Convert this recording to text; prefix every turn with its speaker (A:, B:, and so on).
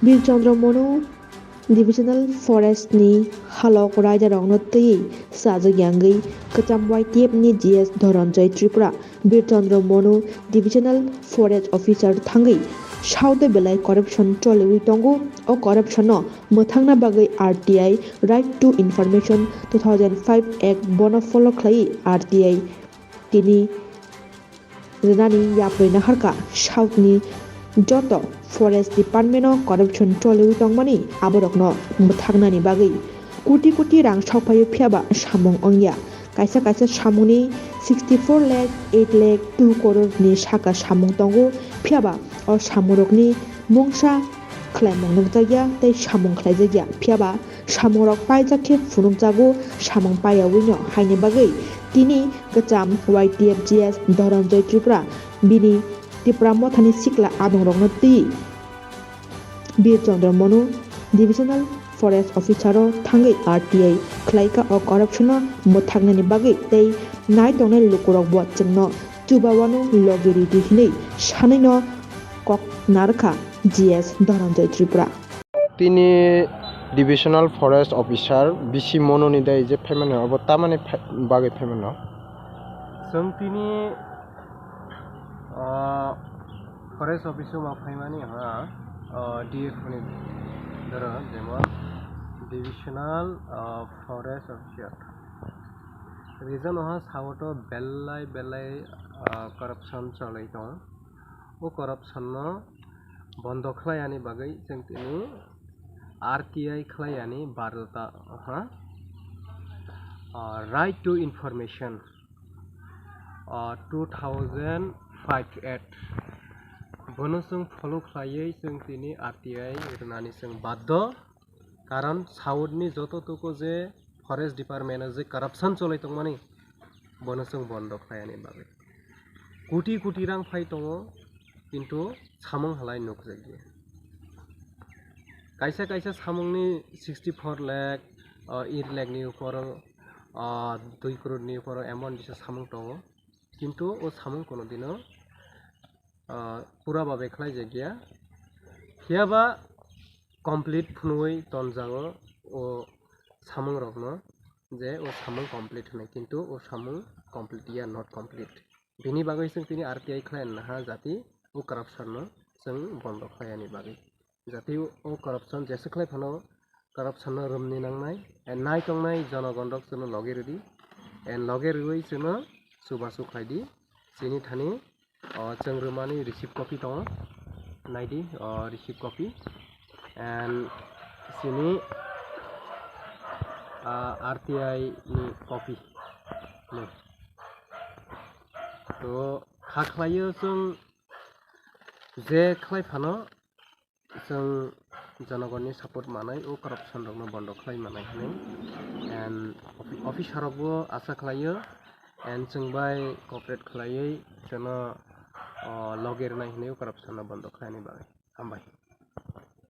A: Birchandra Mono Divisional Forest ni Halok Raja Rongnotti Sazayangi Kacham White ni GS Dharanjoy Tripura Birchandra Mono Divisional Forest Officer Thangi South Belai Corruption Chalaimani Tongo or Corruption no Mothangna Bagai RTI Right to Information 2005 Act Bona Follow Clay RTI Tini Renani Yapre Naharka South ni Joto Forest Department of Corruption Chalaimani Tongmani Aborokno Mothangna ni Bagai Kuti Kuti Rang Shaupayu Piaba Shamong Ongya Kaisa Shamuni 64 lakh 8 lakh 2 crore ni Shaka Shamong Tongo Piaba or Shamurokni Mongsha Chalaimani Nukjagya Tei Shamong Klajagya Piaba Shamorok Paijake Funukjago Shamong Paya Winyo Haine Bagai Tini Kacham YTFGS Dharanjoy Tripura Bini Tripura Mothani Sikla Adong Rongnotti Birchandra Mono Divisional Forest Officer Thangai RTI Klaika or Corruption Mothangna ni Bagai Tei Naitongwi Lukurok Bot Chengno Tubawano Logiri Dihine Shanino Kok Narka GS Dharanjoy Tripura
B: Tini Divisional Forest Officer Bisi Mono ni dai je phaimano abo tamani bagai phaimano
C: जों तिनी forest office में फाइमानी हाँ DF ने दर जेमन divisional forest officer reason वहाँ सावटो बेल्लाई corruption चलाई तो वो करप्शन न बंद खलायानी बागै जों तिनी आरटीआई खलायानी बारता हाँ right to information 2005 Act bonusung follow khlaiयै जों तिनी RTI रनानि जों बाध्य कारण साउथ नि जततुको जे फरेस्ट डिपार्टमेन्ट जे करप्शन चलै तंगमानि bonusung बन्द खलायानि बागै कोटी कोटी रां फाइ दङ किन्तु सामं हालाय नुकजायो कायसा सामंनि 64 लाख 8 लाख नि ऊपर 2 करोड़ नि ऊपर एमन दिस सामं दङ किन्तु ओ सामं कोनो दिनो पूरा भावे खलाय जागिया हियाबा कमप्लीट फुनुय तनजागो ओ सामं रगनो जे ओ सामं कमप्लीट होनाय किन्तु ओ सामं कमप्लीट या नट कमप्लीट बिनि बागै जों तिनि आरटीआई खलायन हा जाति ओ करप्शन न जों बन्द खलायनि बागै जाति ओ करप्शन जेसे खलाय फनो करप्शन न रोमनि नांनाय नाय तंनाय जनगणक जों लगे रेडी एन लगे रुय जों सुबासु खायदि सिनि थानि चंग्रमानि रिसीव कॉपी दङ नायदि रिसीव कॉपी एंड सिनि आरटीआई नि कॉपी ने तो खाख्लायो जों जे खलाय फानो जों जनगणनि सपोर्ट मानाय ओ करप्शन रंनो बन्द खलाय मानाय हनै एंड ऑफिसरावबो आशा खलायो एंड जोंबाय कॉपरेट खलायै जों लगे रनाय हनै करप्शन बन्द खलायनि बागै हामबाय।